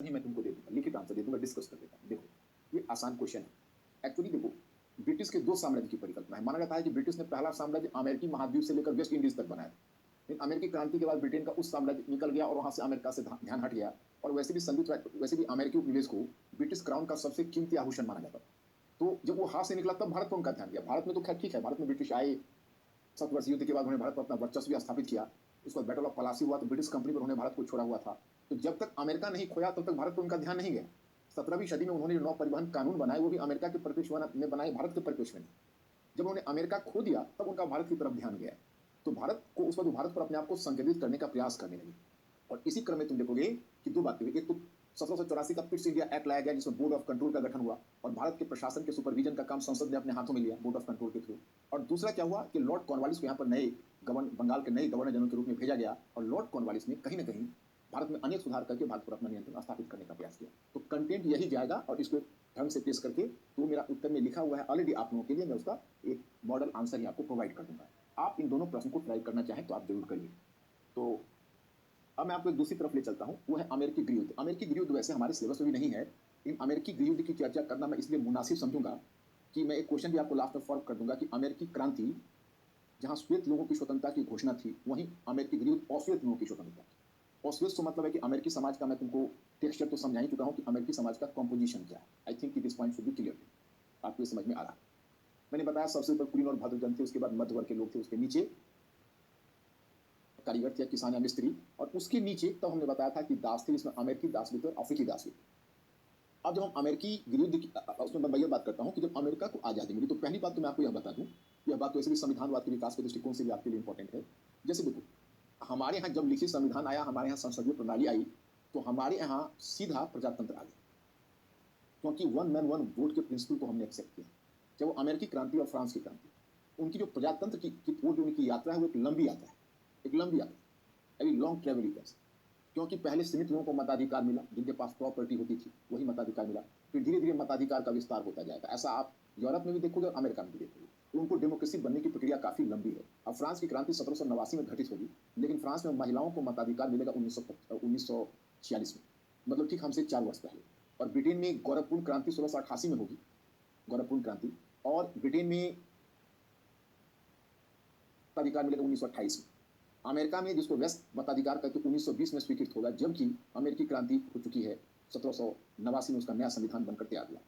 नहीं मैं तुमको दे दूँगा, लिखित आंसर दे दूँगा, डिस्कस कर लेता हूँ। देखो, ये आसान क्वेश्चन है। एक्चुअली देखो, ब्रिटिश के 2 साम्राज्य की परिकल्पना है। माना जाता है कि ब्रिटिश ने पहला साम्राज्य अमेरिकी महाद्वीप से लेकर वेस्ट इंडीज़ तक बनाया। लेकिन अमेरिकी क्रांति के बाद ब्रिटेन का उस साम्राज्य निकल गया और वहाँ से अमेरिका से ध्यान हट गया और वैसे भी अमेरिकी उपनिवेश को ब्रिटिश क्राउन का सबसे कीमती आभूषण माना जाता था। तो जब वो हाथ से निकला तब भारत पर उनका ध्यान गया। भारत में तो खैर ठीक है, भारत में ब्रिटिश आए, 7 वर्ष युद्ध के बाद उन्होंने भारत पर अपना वर्चस्व स्थापित किया। उसके बाद बैटल ऑफ पलासी हुआ तो ब्रिटिश कंपनी पर उन्होंने भारत को छोड़ा हुआ था। तो जब तक अमेरिका नहीं खोया तब तक भारत पर उनका ध्यान नहीं गया। 17वीं सदी में उन्होंने जो नौ परिवहन कानून बनाए वो भी अमेरिका के परिप्रेक्ष्य में बनाए, भारत के परिप्रेक्ष्य में नहीं। जब उन्होंने अमेरिका खो दिया तब उनका भारत की तरफ ध्यान गया। तो भारत को उस वक्त भारत पर अपने आप को संकेंद्रित करने का प्रयास करने लगे। और इसी क्रम में तुम देखोगे कि 2 बातें हुई। एक तो 1784 का पिट्स इंडिया एक्ट लाया गया जिसमें बोर्ड ऑफ कंट्रोल का गठन हुआ और भारत के प्रशासन के सुपरविजन का काम संसद ने अपने हाथों में लिया बोर्ड ऑफ कंट्रोल के थ्रू। और दूसरा क्या हुआ कि लॉर्ड कॉर्नवालिस को यहाँ पर बंगाल के नए गवर्नर जनरल के रूप में भेजा गया और लॉर्ड कॉर्नवालिस ने कहीं न कहीं भारत में अनेक सुधार करके भारत पर अपना नियंत्रण स्थापित करने का प्रयास किया। तो कंटेंट यही जाएगा और इसको ढंग से पेश करके तो मेरा उत्तर में लिखा हुआ है ऑलरेडी आप लोगों के लिए, मैं उसका एक मॉडल आंसर ही आपको प्रोवाइड कर दूंगा। आप इन दोनों प्रश्न को ट्राई करना चाहें तो आप जरूर करिए। तो अब मैं आपको एक दूसरी तरफ ले चलता हूं, वो है अमेरिकी गृहयुद्ध। अमेरिकी गृहयुद्ध वैसे हमारे सिलेबस में भी नहीं है, इन अमेरिकी गृहयुद्ध की चर्चा करना मैं इसलिए मुनासिब समझूंगा कि मैं एक क्वेश्चन भी आपको लास्ट में फॉर्म कर दूंगा कि अमेरिकी क्रांति जहां श्वेत लोगों की स्वतंत्रता की घोषणा थी वहीं अमेरिकी गृहयुद्ध अश्वेत लोगों की स्वतंत्रता थी। अश्वेत तो मतलब है कि अमेरिकी समाज का, मैं तुमको टेक्सचर तो समझा ही चुका हूं कि अमेरिकी समाज का कॉम्पोजिशन क्या है। I think this point should be clear, आपको समझ में आ रहा है। मैंने बताया सबसे ऊपर कुलीन और भद्रजन थे, उसके बाद मध्य वर्ग के लोग थे, उसके नीचे कारीगर थे, किसान या मिस्त्री, और उसके नीचे तब हमने बताया था कि दास थे, जिसमें अमेरिकी दास भी थे और अफ्रीकी दास भी। अब जब हम अमेरिकी गृहयुद्ध की उसमें मैं ये बात करता हूँ कि जब अमेरिका को आजादी मिली तो पहली बात तो मैं आपको यह बता दूं, यह बात तो ऐसे भी संविधानवाद के विकास के दृष्टिकोण से भी आपके लिए इंपॉर्टेंट है। जैसे देखो, हमारे यहाँ जब लिखित संविधान आया, हमारे यहाँ संसदीय प्रणाली आई, तो हमारे यहाँ सीधा प्रजातंत्र आ गया, क्योंकि वन मैन वन वोट के प्रिंसिपल को हमने एक्सेप्ट किया। चाहे वो अमेरिकी क्रांति और फ्रांस की क्रांति, उनकी जो प्रजातंत्र की वो जो उनकी यात्रा है वो एक लंबी यात्रा है, एक लंबी यात्रा, very long travel you can say. क्योंकि पहले सीमित लोगों को मताधिकार मिला, जिनके पास प्रॉपर्टी होती थी वही मताधिकार मिला, फिर धीरे धीरे मताधिकार का विस्तार होता जाएगा। ऐसा आप यूरोप में भी देखोगे और अमेरिका में भी देखोगे। तो उनको डेमोक्रेसी बनने की प्रक्रिया काफी लंबी है। अब फ्रांस की क्रांति 1789 में घटित होगी, लेकिन फ्रांस में महिलाओं को मताधिकार मिलेगा 1946 में, मतलब ठीक हमसे 4 वर्ष पहले। और ब्रिटेन में गौरवपूर्ण क्रांति 1688 में होगी, गौरवपूर्ण क्रांति, और ब्रिटेन में मताधिकार मिलेगा 1928 में। अमेरिका में जिसको वेस्ट मताधिकार करके 1920 में स्वीकृत होगा, जबकि अमेरिकी क्रांति हो चुकी है 1789 में, उसका नया संविधान बनकर तैयार हुआ।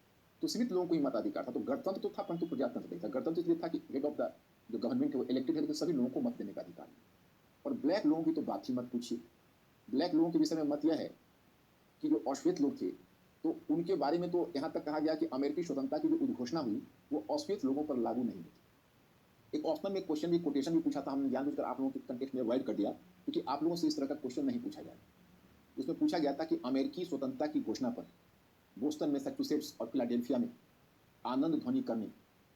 तो सीमित लोगों को ही मताधिकार था। तो गणतंत्र तो था परंतु प्रजातंत्र नहीं था। गणतंत्र इसलिए था कि हेड ऑफ द जो गवर्नमेंट है वो इलेक्टेड है, लेकिन सभी लोगों को मत देने का अधिकार है। और ब्लैक लोगों की तो बात ही मत पूछिए। ब्लैक लोगों के विषय में मत यह है कि जो अश्वेत लोग थे तो उनके बारे में तो यहाँ तक कहा गया कि अमेरिकी स्वतंत्रता की जो उद्घोषणा हुई वो अश्वेत लोगों पर लागू नहीं हुई। एक ऑप्शन में क्वेश्चन भी, कोटेशन भी पूछा था, हमने जानबूझकर आप लोगों के कंटेक्स्ट में अवॉइड कर दिया क्योंकि आप लोगों से इस तरह का क्वेश्चन नहीं पूछा जाए। उसमें पूछा गया था कि अमेरिकी स्वतंत्रता की घोषणा पर बोस्टन, मैसाचुसेट्स और फिलाडेल्फिया में आनंद ध्वनि करने,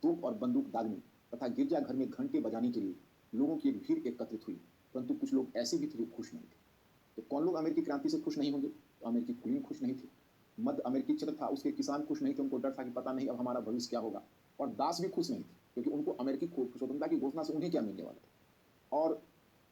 तोप और बंदूक दागने तथा गिरजाघर में घंटे बजाने के लिए लोगों की एक भीड़ एकत्रित हुई, परंतु कुछ लोग ऐसे भी थे जो खुश नहीं थे। तो कौन लोग अमेरिकी क्रांति से खुश नहीं होंगे? तो अमेरिकी कुलीन खुश नहीं थे, मध्य अमेरिकी क्षेत्र था उसके किसान खुश नहीं थे, उनको डर था कि पता नहीं अब हमारा भविष्य क्या होगा। और दास भी खुश नहीं थे क्योंकि उनको अमेरिकी स्वतंत्रता की घोषणा से उन्हें क्या मिलने वाला था। और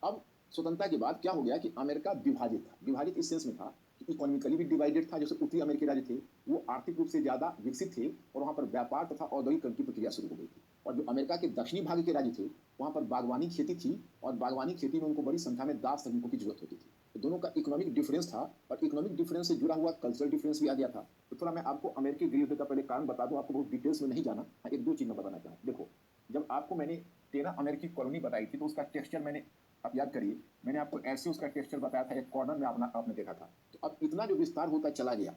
अब स्वतंत्रता के बाद क्या हो गया कि अमेरिका विभाजित था। विभाजित इस सेंस में था कि इकोनॉमिकली भी डिवाइडेड था, जैसे उत्तरी अमेरिकी राज्य थे वो आर्थिक रूप से ज्यादा विकसित थे और वहां पर व्यापार तथा औद्योगिकरण की प्रक्रिया शुरू हो गई थी। और जो अमेरिका के दक्षिणी भाग के राज्य थे वहां पर बागवानी खेती थी और बागवानी खेती में उनको बड़ी संख्या में दास श्रमिकों की जरूरत होती थी। तो दोनों का इकोनॉमिक डिफरेंस था और इकोनॉमिक डिफरेंस से जुड़ा हुआ कल्चरल डिफरेंस भी आ गया था। तो थोड़ा मैं आपको अमेरिकी गृहयुद्ध का पहले कारण बता दूं, आपको बहुत डिटेल्स में नहीं जाना, एक दो चीज मैं बताना चाहूँ। देखो, जब आपको मैंने 13 अमेरिकी कॉलोनी बताई थी तो उसका टेक्सचर मैंने, आप याद करिए, मैंने आपको ऐसे उसका टेक्सचर बताया था, एक कॉर्नर में आपने देखा था। तो अब इतना जो विस्तार होता चला गया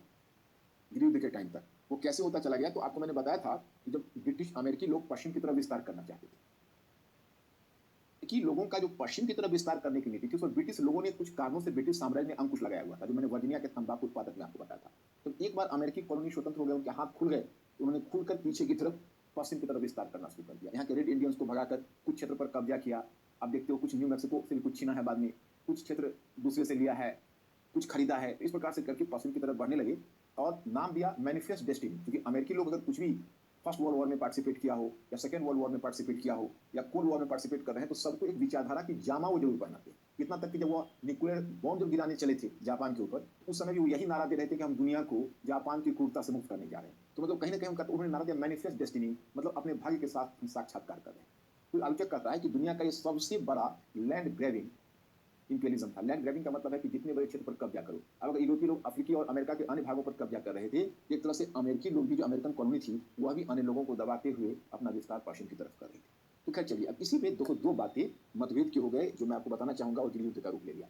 गृहयुद्ध के टाइम तक, वो कैसे होता चला गया? तो आपको मैंने बताया था कि जब ब्रिटिश अमेरिकी लोग पश्चिम की तरफ विस्तार करना चाहते थे, कि लोगों का जो पश्चिम की तरफ विस्तार करने की नीति थी, उसमें ब्रिटिश लोगों ने कुछ कारणों से ब्रिटिश साम्राज्य में अंकुश लगाया हुआ था, जो मैंने वर्जीनिया के तंबाकू उत्पादक में आपको बताया था। तो एक बार अमेरिकी कॉलोनी स्वतंत्र हो गए, उनके हाथ खुल गए, तो उन्होंने खुलकर पीछे की तरफ पश्चिम की तरफ विस्तार करना शुरू कर दिया। यहाँ के रेड इंडियंस को भगाकर कुछ क्षेत्र पर कब्जा किया। आप देखते हो कुछ न्यू मैक्सिको से भी कुछ छीना है, बाद में कुछ क्षेत्र दूसरे से लिया है, कुछ खरीदा है। इस प्रकार से करके पश्चिम की तरफ बढ़ने लगे और नाम दिया मैनिफेस्ट डेस्टिनी। क्योंकि अमेरिकी लोग अगर कुछ भी फर्स्ट वर्ल्ड वॉर में पार्टिसिपेट किया हो या सेकेंड वर्ल्ड वॉर में पार्टिसिपेट किया हो या कोल्ड वॉर में पार्टिसिपेट कर रहे हैं तो सबको एक विचारधारा की जामा वो जरूर पहनाते हैं। इतना तक कि जब वो न्यूक्लियर बॉम्ब जब गिराने चले थे जापान के ऊपर, उस समय भी वो यही नारा दे रहे थे कि हम दुनिया को जापान की क्रूरता से मुक्त करने जा रहे हैं। तो मतलब कहीं ना कहीं उन्होंने नारा दिया मैनिफेस्ट डेस्टिनी, मतलब अपने भाग्य के साथ हम साक्षात्कार कर रहे हैं। कोई आलोचक कहता है कि दुनिया का ये सबसे बड़ा लैंड ग्रैबिंग इंपेरिज्म था। लैंड ग्रैबिंग का मतलब है कि जितने बड़े क्षेत्र पर कब्जा करो। अब अगर यूरोपीय लोग अफ्रीकी और अमेरिका के अन्य भागों पर कब्जा कर रहे थे, एक तरह से अमेरिकी लोग भी, जो अमेरिकन कॉलोनी थी, वह भी अन्य लोगों को दबाते हुए अपना विस्तार पश्चिम की तरफ कर रहे थे। तो खैर चलिए, अब इसी में दो बातें मतभेद की हो गए जो मैं आपको बताना चाहूंगा, और गृह युद्ध का रूप ले लिया।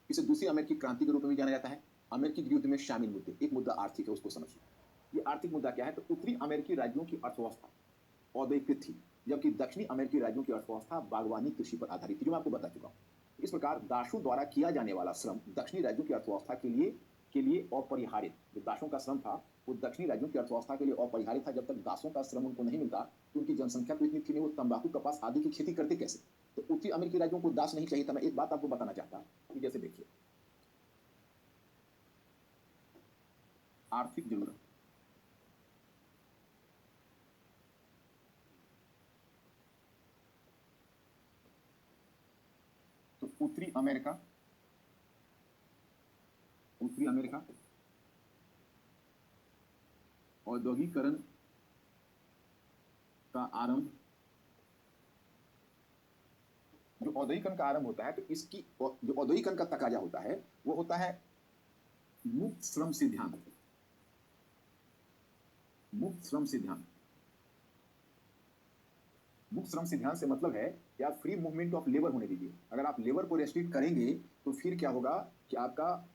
इसे दूसरी अमेरिकी क्रांति के रूप में भी जाना जाता है। अमेरिकी गृह युद्ध में शामिल मुद्दे, एक मुद्दा आर्थिक है, उसको समझिए। ये आर्थिक मुद्दा क्या है? तो उत्तरी अमेरिकी राज्यों की अर्थव्यवस्था औद्योगिकृत थी, जबकि दक्षिणी अमेरिकी राज्यों की अर्थव्यवस्था बागवानी कृषि पर आधारित थी, जो मैं आपको बता चुका हूं। इस प्रकार दासों द्वारा किया जाने वाला श्रम दक्षिणी राज्यों की अर्थव्यवस्था के लिए अपरिहार्य, जो दासों का श्रम था वो दक्षिणी राज्यों की अर्थव्यवस्था के लिए अपरिहार्य था। जब तक दासों का श्रम उनको नहीं मिलता तो उनकी जनसंख्या तो इतनी थी नहीं, वो तंबाकू कपास आदि की खेती करते कैसे? तो उत्तरी अमेरिकी राज्यों को दास नहीं चाहिए था। मैं एक बात आपको बताना चाहता कि जैसे देखिए, आर्थिक जरूरत, तो उत्तरी अमेरिका औद्योगिकरण का आरंभ, जो औद्योगिकरण का आरंभ होता है, तो इसकी जो औद्योगिकरण का तकाजा होता है वो होता है मुक्त श्रम सिद्धांत। मुक्त श्रम सिद्धांत मुक्त श्रम सिद्धांत से मतलब है कि आप फ्री मूवमेंट ऑफ लेबर होने दीजिए। अगर आप लेबर को रेस्ट्रिक्ट करेंगे तो फिर क्या होगा कि आपका,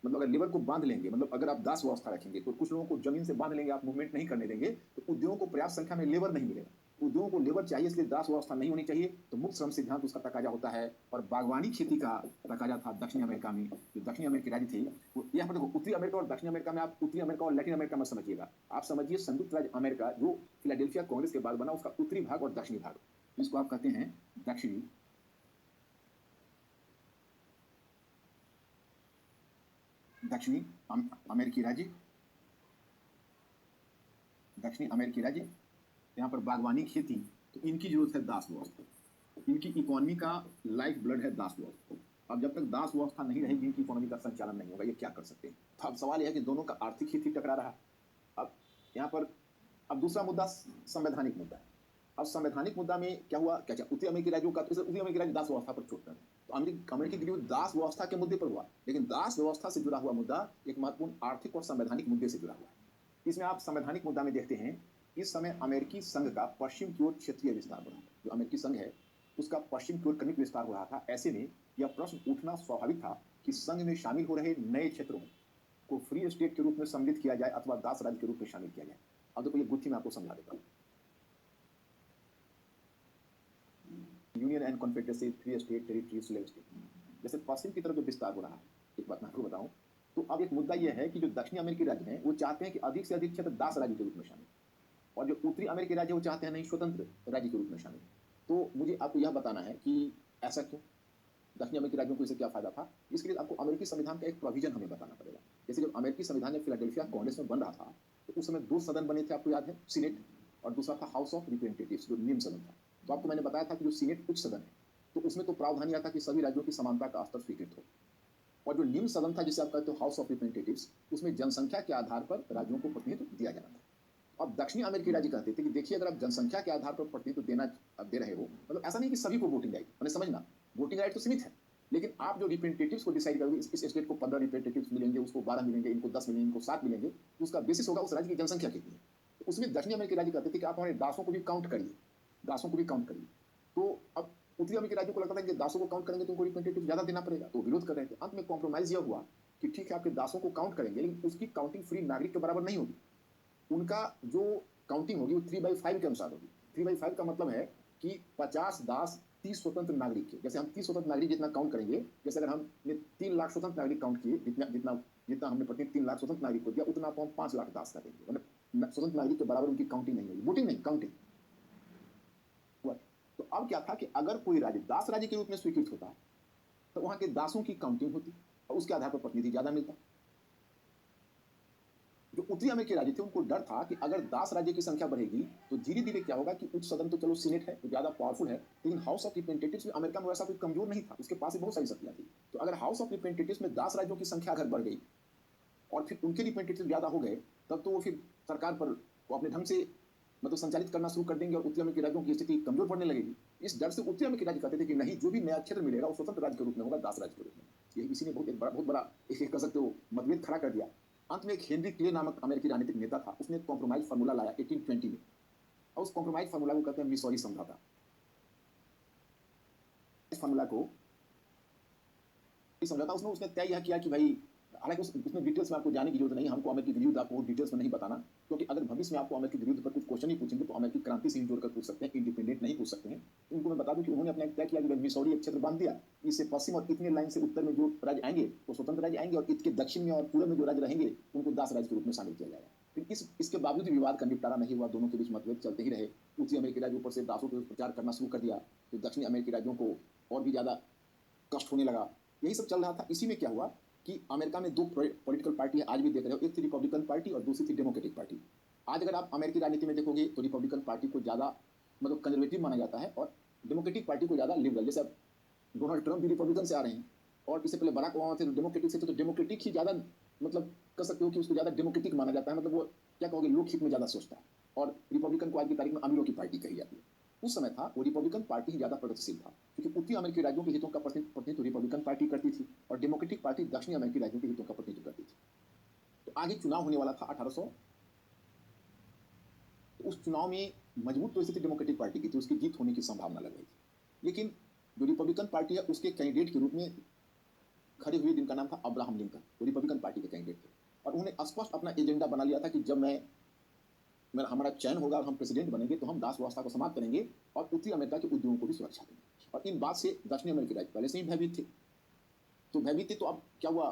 मतलब अगर लेबर को बांध लेंगे, मतलब अगर आप दास व्यवस्था रखेंगे तो कुछ लोगों को जमीन से बांध लेंगे, आप मूवमेंट नहीं करने देंगे, तो उद्योगों को पर्याप्त संख्या में लेबर नहीं मिलेगा। उद्योगों को लेबर चाहिए, इसलिए दास व्यवस्था नहीं होनी चाहिए। तो मुक्त श्रम सिद्धांत उसका तकाजा होता है। और बागवानी खेती का तकाजा था दक्षिण अमेरिका में। जो दक्षिण अमेरिकी राज्य थे, वो यहाँ पर देखो, उत्तरी अमेरिका और दक्षिण अमेरिका में, आप उत्तरी अमेरिका और लैटिन अमेरिका में समझिएगा। आप समझिए संयुक्त राज्य अमेरिका जो फिलाडेल्फिया कांग्रेस के बाद बना, उसका उत्तरी भाग और दक्षिणी भाग, इसको आप कहते हैं दक्षिणी दक्षिणी अमेरिकी राज्य। दक्षिणी अमेरिकी राज्य, यहाँ पर बागवानी खेती, तो इनकी जरूरत है दास व्यवस्था। इनकी इकोनॉमी का लाइफ ब्लड है दास व्यवस्था। अब जब तक दास व्यवस्था नहीं रहेगी, इनकी इकोनॉमी का संचालन नहीं होगा। ये क्या कर सकते हैं? तो अब सवाल यह है कि दोनों का आर्थिक हित ही टकरा रहा है। अब यहाँ पर, अब दूसरा मुद्दा संवैधानिक मुद्दा है। अब संवैधानिक मुद्दा में क्या हुआ, क्या क्या उत्तरी अमेरिकी राज्यों का, तो उत्तरी अमेरिकी राज्य दास व्यवस्था पर चोट कर, तो अमेरिकी गृह दास व्यवस्था के मुद्दे पर हुआ। लेकिन दास व्यवस्था से जुड़ा हुआ मुद्दा एक महत्वपूर्ण आर्थिक और संवैधानिक मुद्दे से जुड़ा हुआ है। इसमें आप संवैधानिक मुद्दा में देखते हैं, इस समय अमेरिकी संघ का पश्चिम की ओर क्षेत्रीय विस्तार हो रहा है। जो अमेरिकी संघ है उसका पश्चिम की ओर क्रमिक विस्तार हो रहा था। ऐसे में यह प्रश्न उठना स्वाभाविक था कि संघ में शामिल हो रहे नए क्षेत्रों को फ्री स्टेट के रूप में सम्मिलित किया जाए अथवा दास राज्य के रूप में शामिल किया जाए। अब देखो, ये गुत्थी मैं आपको समझा देता हूँ। Union and confederacy, free state, territory, slave state, जैसे पश्चिम की तरफ जो विस्तार हो रहा है, एक बात मैं आपको बताऊं, तो अब एक मुद्दा यह है कि जो दक्षिणी अमेरिकी राज्य हैं वो चाहते हैं कि अधिक से अधिक क्षेत्र दास राज्य के रूप में शामिल, और जो उत्तरी अमेरिकी राज्य वो चाहते हैं नहीं, स्वतंत्र राज्य के रूप में शामिल। तो मुझे आपको यह बताना है कि ऐसा क्यों, दक्षिण अमेरिकी राज्यों को इससे क्या फायदा था। इसके लिए आपको अमेरिकी संविधान का एक प्रोविजन हमें बताना पड़ेगा। जैसे जब अमेरिकी संविधान जब फिलाडेल्फिया कांग्रेस में बन रहा था, तो उस समय दो सदन बने थे, आपको याद है, सीनेट, और दूसरा था हाउस ऑफ रिप्रेजेंटेटिव्स, जो निम्न सदन था। तो आपको मैंने बताया था कि जो सीनेट उच्च सदन है, तो उसमें तो प्रावधान यह था कि सभी राज्यों की समानता का स्तर स्वीकृत हो, और जो निम्न सदन था जिसे आप कहते हो हाउस ऑफ रिप्रेजेंटेटिव्स, उसमें जनसंख्या के आधार पर राज्यों को प्रतिनिधित्व दिया जाना था। अब दक्षिणी अमेरिकी राज्य कहते थे कि देखिए, अगर आप जनसंख्या के आधार पर प्रतिनिधित्व देना दे रहे हो, मतलब ऐसा नहीं कि सभी को वोटिंग राइट, मैंने समझना, वोटिंग राइट तो सीमित है, लेकिन आप जो रिप्रेजेंटेटिव्स को डिसाइड करोगे, इस स्टेट को 15 रिप्रेजेंटेटिव्स मिलेंगे, उसको 12 मिलेंगे, इनको 10 मिलेंगे, इनको 7 मिलेंगे, तो उसका बेसिस होगा उस राज्य की जनसंख्या कितनी है। तो उसमें दक्षिणी अमेरिकी राज्य कहते थे कि आप हमारे दासों को भी काउंट करिए, दासों को भी काउंट करिए। तो अब उत्तरी अमेरिकी राज्यों को लगता था कि दासों को काउंट करेंगे तो उनको रिप्रेजेंटेटिव ज्यादा देना पड़ेगा, तो विरोध कर रहे थे। अंत में कॉम्प्रोमाइज यह हुआ कि ठीक है, आपके दासों को काउंट करेंगे, लेकिन उसकी काउंटिंग फ्री नागरिक के बराबर नहीं होगी। उनका जो काउंटिंग होगी वो 3/5 के अनुसार होगी। 3/5 का मतलब है कि 50 दास 30 स्वतंत्र नागरिक के, जैसे हम 30 स्वतंत्र नागरिक जितना काउंट करेंगे, जैसे अगर हमने 3 लाख स्वतंत्र नागरिक काउंट किए, जितना जितना जितना हमने प्रति 3 लाख स्वतंत्र नागरिक को दिया, उतना आपको हम 5 लाख दास का देंगे। मतलब स्वतंत्र नागरिक के बराबर उनकी काउंटिंग नहीं होगी, वोटिंग नहीं, काउंटिंग। तो अब क्या था कि अगर कोई राज्य दास राज्य के रूप में स्वीकृत होता तो वहां के दासों की काउंटिंग होती और उसके आधार पर प्रतिनिधि ज्यादा मिलता। जो जो उत्तरी अमेरिकी राज्य थे उनको डर था कि अगर दास राज्य की संख्या बढ़ेगी तो धीरे धीरे क्या होगा कि उच्च सदन तो चलो सीनेट है, तो ज़्यादा पावरफुल है, लेकिन हाउस ऑफ रिप्रेजेंटेटिव्स में अमेरिका में वैसा कोई कमजोर नहीं था, उसके पास भी बहुत सारी शक्तियां थी। तो अगर हाउस ऑफ रिप्रेजेंटेटिव्स में दास राज्यों की संख्या अगर बढ़ गई और फिर उनके रिप्रेजेंटेटिव ज़्यादा हो गए, तब तो वो फिर सरकार पर वो अपने ढंग से मतलब संचालित करना शुरू कर देंगे और उत्तरी अमेरिकी राज्यों की स्थिति कमजोर पड़ने लगेगी। इस डर से उत्तरी अमेरिकी राज्य कहते थे कि नहीं, जो भी नया क्षेत्र मिलेगा वो स्वतंत्र राज्य के रूप में होगा, दास राज्य के रूप में। यही इसी ने बहुत बड़ा एक कह सकते हो मतभेद खड़ा कर दिया। अंत में एक हेनरी क्ले नामक अमेरिकी राजनीतिक नेता था, उसने एक कॉम्प्रोमाइज फार्मूला लाया 1820 में, और उस कॉम्प्रोमाइज फार्मूला को कहते हैं मिसौरी समझौता। इस फार्मूला को समझौता उसने उसने तय यह किया कि भाई, हालांकि उसमें डिटेल्स में आपको जाने की जरूरत नहीं, हमको अमेरिकी विरुद्ध आपको डिटेल्स में नहीं बताना, क्योंकि अगर भविष्य में आपको अमेरिकी विरुद्ध पर कुछ क्वेश्चन ही पूछेंगे तो अमेरिकी क्रांति से ही जोड़कर पूछ सकते हैं, इंडिपेंडेंट नहीं पूछ सकते हैं। इनको मैं बता दूं कि उन्होंने अपना तय किया कि मिसौरी एक क्षेत्र बांध दिया, इससे पश्चिम और इतने लाइन से उत्तर में जो राज्य आएंगे वो स्वतंत्र राज्य आएंगे, और इसके दक्षिण में और पूर्व में जो राज्य रहेंगे उनको दास राज्य के रूप में शामिल किया जाएगा। फिर इसके बावजूद विवाद का निपटारा नहीं हुआ, दोनों के बीच मतभेद चलते ही रहे। उत्तरी अमेरिकी राज्य ऊपर से दासों के प्रचार करना शुरू कर दिया, तो दक्षिणी अमेरिकी राज्यों को और भी ज्यादा कष्ट होने लगा। यही सब चल रहा था। इसी में क्या हुआ कि अमेरिका में दो पॉलिटिकल पार्टी है, आज भी देख रहे हो, एक थी रिपब्लिकन पार्टी और दूसरी थी डेमोक्रेटिक पार्टी। आज अगर आप अमेरिकी राजनीति में देखोगे तो रिपब्लिकन पार्टी को ज़्यादा मतलब कंजर्वेटिव माना जाता है और डेमोक्रेटिक पार्टी को ज़्यादा लिबरल। जैसे अब डोनाल्ड ट्रंप भी रिपब्लिकन से आ रहे हैं और इससे पहले बराक ओबामा थे डेमोक्रेटिक से थे, तो डेमोक्रेटिक ही ज़्यादा मतलब कह सकते हो कि उसको ज़्यादा डेमोक्रेटिक माना जाता है, मतलब वो क्या कहोगे लोकहित में ज़्यादा सोचता है। और रिपब्लिकन को आज की तारीख में अमीरों की पार्टी कही जाती है। उस समय था वो रिपब्लिकन पार्टी ही ज़्यादा प्रगतिशील था, क्योंकि उत्तरी अमेरिकी राज्यों के हितों का प्रतिनिधित्व रिपब्लिकन पार्टी करती थी और डेमोक्रेटिक पार्टी दक्षिणी अमेरिकी राज्यों के हितों का प्रतिनिधित्व करती थी। तो आगे चुनाव होने वाला था 1800, तो उस चुनाव में मजबूत तो स्थिति डेमोक्रेटिक पार्टी की थी, उसकी जीत होने की संभावना लग रही थी। लेकिन जो रिपब्लिकन पार्टी है उसके कैंडिडेट के रूप में खड़े हुए जिनका नाम था अब्राहम लिंकन, वो रिपब्लिकन पार्टी के कैंडिडेट थे और उन्होंने स्पष्ट अपना एजेंडा बना लिया था कि जब मेरा हमारा चयन होगा और हम प्रेसिडेंट बनेंगे तो हम दास व्यवस्था को समाप्त करेंगे और उत्तरी अमेरिका के उद्योगों को भी सुरक्षा देंगे। और इन बात से दक्षिणी अमेरिकी राज्य पहले से ही भयभीत थे। तो अब क्या हुआ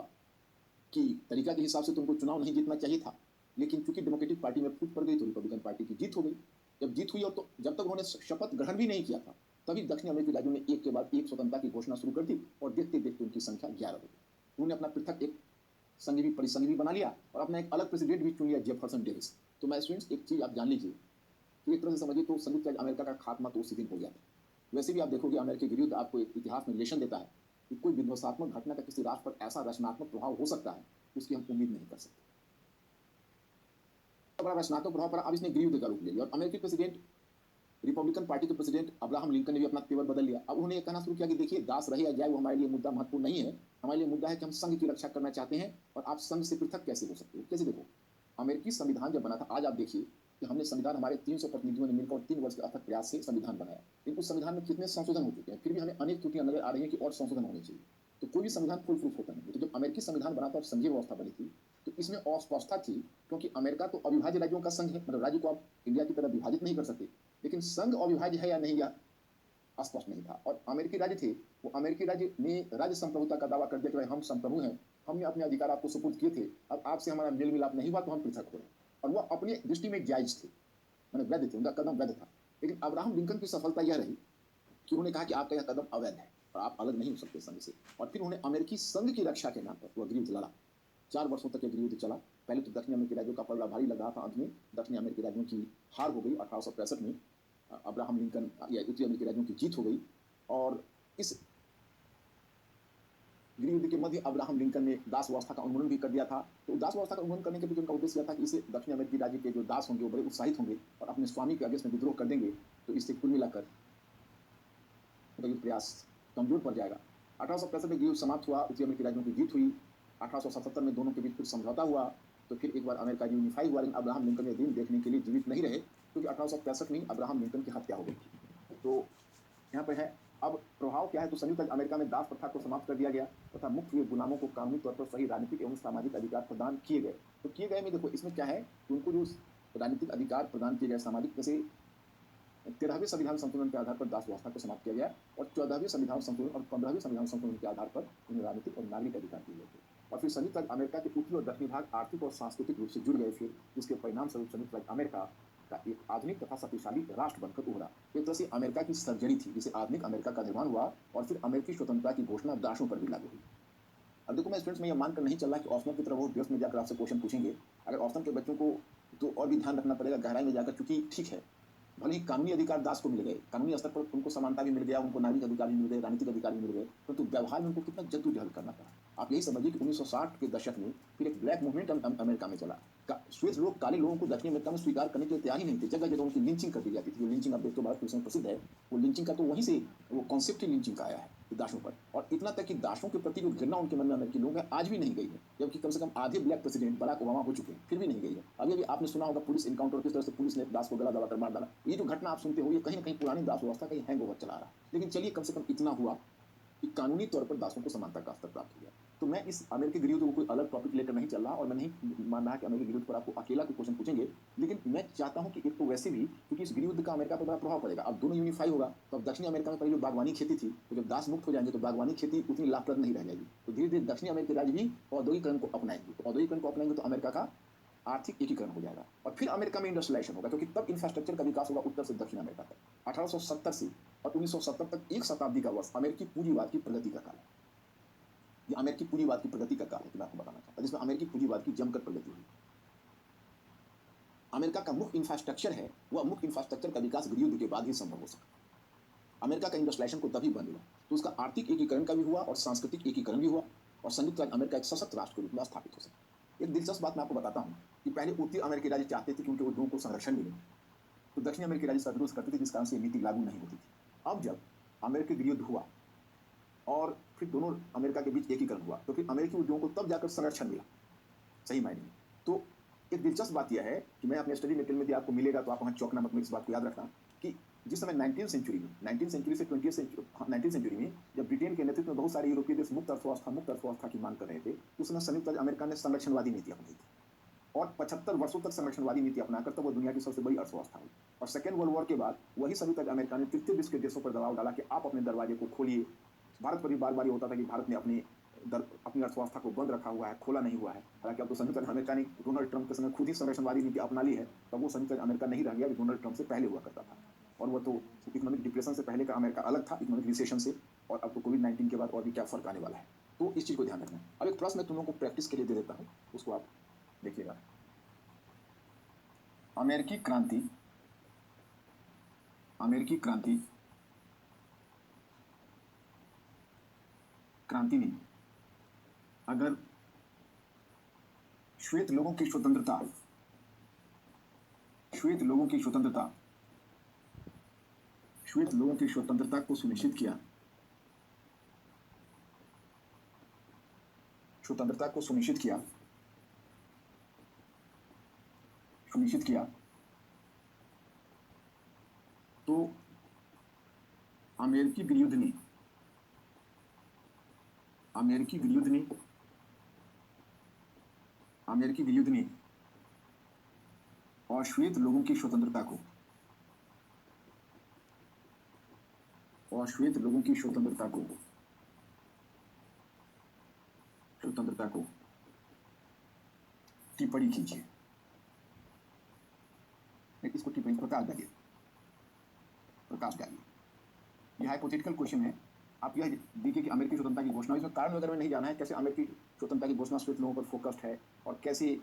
कि तरीका के हिसाब से तुमको चुनाव नहीं जीतना चाहिए था, लेकिन चूंकि डेमोक्रेटिक पार्टी में फूट पड़ गई तो रिपब्लिकन पार्टी की जीत हो गई। जब जीत हुई और तो जब तक उन्होंने शपथ ग्रहण भी नहीं किया था तभी दक्षिण अमेरिकी राज्यों ने एक के बाद एक स्वतंत्रता की घोषणा शुरू कर दी और देखते देखते उनकी संख्या 11 हो गई। उन्होंने अपना पृथक एक संघ भी परिसंघ भी बना लिया और अपना एक अलग प्रेसिडेंट भी चुन लिया, जेफरसन डेविस। तो मैं स्टूडेंट्स एक चीज़ आप जान लीजिए कि एक तरह से समझिए तो संयुक्त राज्य अमेरिका का खात्मा तो उसी दिन हो गया था। वैसे भी आप देखोगे अमेरिका के विरुद्ध आपको एक इतिहास में लेशन देता है कि कोई विध्वंसात्मक घटना का किसी राष्ट्र पर ऐसा रचनात्मक प्रभाव हो सकता है उसकी हम उम्मीद नहीं कर सकते। बड़ा रचनात्मक प्रभाव पड़ा। अब इसने गृहयुद्ध का रूप ले लिया और अमेरिकी प्रेसिडेंट रिपब्लिकन पार्टी के प्रेसिडेंट अब्राहम लिंकन ने भी अपना तेवर बदल लिया। अब उन्होंने कहना शुरू किया कि देखिए दास रहे या जाए वो हमारे लिए मुद्दा महत्वपूर्ण नहीं है, हमारे लिए मुद्दा है कि हम संघ की रक्षा करना चाहते हैं और आप संघ से पृथक कैसे हो सकते हो। कैसे देखो, अमेरिकी संविधान जब बना था, आज आप देखिए कि हमने संविधान हमारे 300 प्रतिनिधियों ने मिलकर 3 वर्ष के अथक प्रयास से संविधान बनाया, लेकिन उस संविधान में कितने संशोधन हो चुके हैं, फिर भी हमें अनेक त्रुटियां नजर आ रही हैं कि और संशोधन होने चाहिए। तो कोई भी संविधान फुल प्रूफ होता नहीं। तो जब अमेरिकी संविधान बना था और संघीय व्यवस्था बनी थी तो इसमें अस्पष्टता थी, क्योंकि अमेरिका तो अविभाज्य राज्यों का संघ है, मतलब राज्य को आप इंडिया की तरह विभाजित नहीं कर सकते, लेकिन संघ अविभाज्य है या नहीं यह स्पष्ट नहीं था। और अमेरिकी राज्य थे, वो अमेरिकी राज्य ने राज्य संप्रभुता का दावा कर दिया कि भाई हम संप्रभु हैं, हमने अपने अधिकार आपको सुपुर्द किए थे, अब आपसे हमारा मेल मिलाप नहीं हुआ तो हम पृथक हो रहे। और वह अपनी दृष्टि में जायज थे, मैंने वैध थे, उनका कदम वैध था। लेकिन अब्राहम लिंकन की सफलता यह रही कि उन्होंने कहा कि आपका यह कदम अवैध है और आप अलग नहीं हो सकते संघ से। और फिर उन्होंने अमेरिकी संघ की रक्षा के नाम पर वह गृहयुद्ध लड़ा। 4 वर्षों तक यह गृहयुद्ध चला। पहले तो दक्षिण अमेरिकी राज्यों का पलड़ा भारी लग रहा था, अंत में दक्षिण अमेरिकी राज्यों की हार हो गई। 1865 में अब्राहम लिंकन या उत्तरी अमेरिकी राज्यों की जीत हो गई। और इस गृहयुद्ध के मध्य अब्राहम लिंकन ने दास व्यवस्था का उन्मूलन भी कर दिया था। तो दास व्यवस्था का उन्मूलन करने के पीछे उनका उद्देश्य यह था कि इससे दक्षिण अमेरिकी राज्य के जो दास होंगे वो बड़े उत्साहित होंगे और अपने स्वामी के अगेंस्ट में विद्रोह कर देंगे, तो इससे कुल मिलाकर प्रयास कमजोर पड़ जाएगा। 1865 में गृहयुद्ध समाप्त हुआ, उत्तरी अमेरिकी राज्यों की जीत हुई। 1877 में दोनों के बीच फिर समझौता हुआ, तो फिर एक बार अमेरिका यूनिफाई हुआ, लेकिन अब्राहम लिंकन ये दिन देखने के लिए जीवित नहीं रहे, क्योंकि 1865 में अब्राहम लिंकन की हत्या हो गई थी। तो यहाँ पर है अब प्रभाव क्या है, तो संयुक्त अमेरिका में दास प्रथा को समाप्त कर दिया गया तथा मुक्त हुए गुलामों को कानूनी तौर पर सही राजनीतिक एवं सामाजिक अधिकार प्रदान किए गए। तो किए गए में देखो इसमें क्या है कि उनको जो राजनीतिक अधिकार प्रदान किए गए, सामाजिक, जैसे 13वें संविधान संशोधन के आधार पर दास व्यवस्था को समाप्त किया गया और 14वें संविधान संशोधन और 15वें संविधान संशोधन के आधार पर उन्हें राजनीतिक और नागरिक अधिकार दिए गए थे। और फिर संयुक्त अमेरिका के उत्तरी और दक्षिणी भाग आर्थिक और सांस्कृतिक रूप से जुड़ गए, फिर जिसके परिणाम स्वरूप संयुक्त राज्य अमेरिका का एक आधुनिक तथा शक्तिशाली राष्ट्र बनकर उभरा। एक तरह से अमेरिका की सर्जरी थी, जिसे आधुनिक अमेरिका का निर्माण हुआ और फिर अमेरिकी स्वतंत्रता की घोषणा दासों पर भी लागू हुई। अब देखो मैं स्टूडेंट्स में ये मानकर नहीं चल रहा कि ऑप्शनल की तरफ वो डेप्थ में जाकर आपसे क्वेश्चन पूछेंगे। अगर ऑप्शनल के बच्चों को तो और भी ध्यान रखना पड़ेगा गहराई में जाकर, क्योंकि ठीक है भले ही कानूनी अधिकार दास को मिल गए, कानूनी स्तर पर उनको समानता भी मिल गया, उनको नागरिक अधिकार भी मिल गए, राजनीतिक अधिकार भी मिल गए, परंतु व्यवहार में उनको कितना जद्दोजहद करना पड़ा। आप यही समझिए कि 1960 के दशक में फिर एक ब्लैक मूवमेंट अमेरिका में चला। श्वेत लोग काले लोगों को दक्षिण अमेरिका में स्वीकार करने के लिए तैयार ही नहीं थे, जगह जगह उनकी लिंचिंग कर दी जाती थी। जो लिंचिंग आप देखते हो भारत के उसमें प्रसिद्ध है, वो लिंचिंग का तो वहीं से वो कॉन्सेप्ट ही लिंचिंग का आया है दासों पर। और इतना तक कि दासों के प्रति जो घृणा उनके मन में अमेरिकी लोग हैं आज भी नहीं गई है, जबकि कम से कम आधे ब्लैक प्रेसिडेंट बराक ओबामा हो चुके हैं, फिर भी नहीं गई है। अभी अभी आपने सुना होगा पुलिस इनकाउंटर, किस तरह से पुलिस ने दास को गला दबाकर मार डाला। ये जो घटना आप सुनते हो ये कहीं ना कहीं पुरानी दास व्यवस्था का हैंगओवर चला रहा है। लेकिन चलिए कम से कम इतना हुआ कि कानूनी तौर पर दासों को समानता का स्तर प्राप्त हो गया। तो मैं इस अमेरिकी गृहयुद्ध को कोई अलग टॉपिक लेकर नहीं चल रहा, और मैं नहीं मान रहा कि अमेरिकी गृहयुद्ध पर आपको अकेला कोई क्वेश्चन पूछेंगे। लेकिन मैं चाहता हूं कि एक तो वैसे भी, क्योंकि इस गृहयुद्ध का अमेरिका पर बड़ा प्रभाव पड़ेगा। अब दोनों यूनिफाई होगा तो अब दक्षिणी अमेरिका में पहले जो बागवानी खेती थी, तो जब दास मुक्त हो जाएंगे तो बागवानी खेती उतनी लाभप्रद नहीं रह जाएगी। तो धीरे धीरे दक्षिणी अमेरिकी राज्य भी औद्योगिकरण को अपनाएंगे। तो औद्योगिकरण को अपनाएंगे तो अमेरिका का आर्थिक एकीकरण हो जाएगा, और फिर अमेरिका में इंडस्ट्रियलाइजेशन होगा, क्योंकि तब इंफ्रास्ट्रक्चर का विकास होगा उत्तर से दक्षिण अमेरिका तक। 1870 से और 1970 तक एक शताब्दी का वर्ष अमेरिकी पूंजीवाद की प्रगति का काल है। ये अमेरिकी पूंजीवाद की प्रगति का काल है, मैं आपको बताना चाहता हूं, जिसमें अमेरिकी पूंजीवाद की जमकर प्रगति हुई। अमेरिका का मुख्य इंफ्रास्ट्रक्चर है, वह मुख्य इंफ्रास्ट्रक्चर का विकास गृहयुद्ध के बाद ही संभव हो सका। अमेरिका का इंडस्ट्रियलाइजेशन को तभी बंद हुआ, तो उसका आर्थिक एकीकरण का भी हुआ और सांस्कृतिक एकीकरण भी हुआ, और संयुक्त राज्य अमेरिका एक सशक्त राष्ट्र के रूप में स्थापित हो सका। एक दिलचस्प बात मैं आपको बताता हूँ कि पहले उत्तरी अमेरिकी राज्य चाहते थे कि उनके उद्योगों को संरक्षण मिले, तो दक्षिण अमेरिकी राज्य इसका विरोध करते थे, जिस कारण से नीति लागू नहीं होती थी। अब जब अमेरिकी गृहयुद्ध हुआ और फिर दोनों अमेरिका के बीच एकीकरण हुआ, तो फिर अमेरिकी उद्योगों को तब जाकर संरक्षण मिला सही मायने में। तो एक दिलचस्प बात यह है कि मैं अपने स्टडी मटेरियल में दिया, आपको मिलेगा तो आप वहाँ चौंकना मत, इस बात को याद रखना कि जिस समय 19वीं सेंचुरी में, 19वीं सेंचुरी से 20वीं सेंचुरी, 19वीं सेंचुरी में जब ब्रिटेन के नेतृत्व में बहुत सारे यूरोपीय देश मुक्त अर्थव्यवस्था की मांग कर रहे थे, तो उस समय संयुक्त राज्य अमेरिका ने संरक्षणवादी नीति अपनाई थी, और 75 वर्षों तक संरक्षणवादी नीति अपनाकर तब वो दुनिया की सबसे बड़ी अर्थव्यवस्था हुई। और सेकेंड वर्ल्ड वॉर के बाद वही संयुक्त राज्य अमेरिका ने तृतीय विश्व के देशों पर दबाव डाला कि आप अपने दरवाजे को खोलिए। भारत पर भी बार बार ये होता था कि भारत ने अपनी अर्थव्यवस्था को बंद रखा हुआ है, खोला नहीं हुआ है। हालांकि अब तो संयुक्त राज्य अमेरिका ने डोनाल्ड ट्रंप के समय खुद ही संरक्षणवादी नीति अपना ली है, तब वो संयुक्त राज्य अमेरिका नहीं रह गया, डोनाल्ड ट्रंप से पहले हुआ करता था। और वो तो इकोनॉमिक डिप्रेशन से पहले का अमेरिका अलग था, इकोनॉमिक रिसेशन से, और अब तो कोविड-19 के बाद और भी क्या फर्क आने वाला है। तो इस चीज़ को ध्यान रखना। अब एक प्रश्न मैं तुम लोगों को प्रैक्टिस के लिए दे देता हूँ, उसको आप देखिएगा। अमेरिकी क्रांति, अमेरिकी क्रांति ने अगर श्वेत लोगों की स्वतंत्रता, श्वेत लोगों की स्वतंत्रता को सुनिश्चित किया, तो अमेरिकी गृहयुद्ध ने और श्वेत लोगों की स्वतंत्रता को टिप्पणी कीजिए। इसको टिप्पणी प्रकाश डालिए। यह हाइपोथेटिकल क्वेश्चन है। आप यह देखिए कि अमेरिकी स्वतंत्रता की घोषणा, इसमें कारण वगैरह में नहीं जाना है, कैसे अमेरिकी स्वतंत्रता की घोषणा श्वेत लोगों पर फोकस्ड है, और कैसे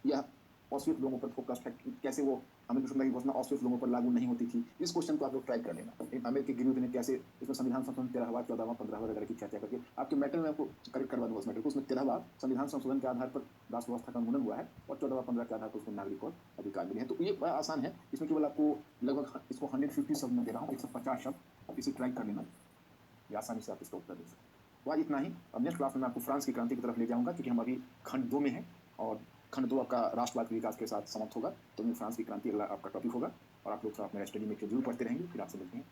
यह अश्वेत लोगों पर फोकस्ड है, कैसे वो अमेरिकी स्वतंत्रता की घोषणा अश्वेत लोगों पर लागू नहीं होती थी। इस क्वेश्चन को आप लोग ट्राई कर लेना। अमेरिकी गृहयुद्ध ने कैसे, इसमें संविधान संशोधन 13वां 14वां 15वां वगैरह की चर्चा करके आपके मैटर में आपको करेक्ट करवा दूंगा। उस मैटर को, उसमें 13वां संविधान संशोधन के आधार पर दास व्यवस्था का उन्मूलन हुआ है, और 14वां 15 के आधार पर उसको नागरिक और अधिकार मिले हैं। तो ये बड़ा आसान है, इसमें केवल आपको लगभग इसको 150 शब्द में दे रहा हूँ, 150 शब्द, आप इसे ट्राई कर लेना, ये आसानी से आप इसका उत्तर दे सकते हैं। तो आज इतना ही। अब नेक्स्ट क्लास में मैं आपको फ्रांस की क्रांति की तरफ ले जाऊंगा, क्योंकि हम अभी खंड 2 में हैं, और खंड 2 आपका राष्ट्रवाद के विकास के साथ समाप्त होगा। तो फ्रांस की क्रांति अगला आपका टॉपिक होगा, और आप लोग अपने स्टडी में जरूर पढ़ते रहेंगे। फिर आपसे मिलते हैं।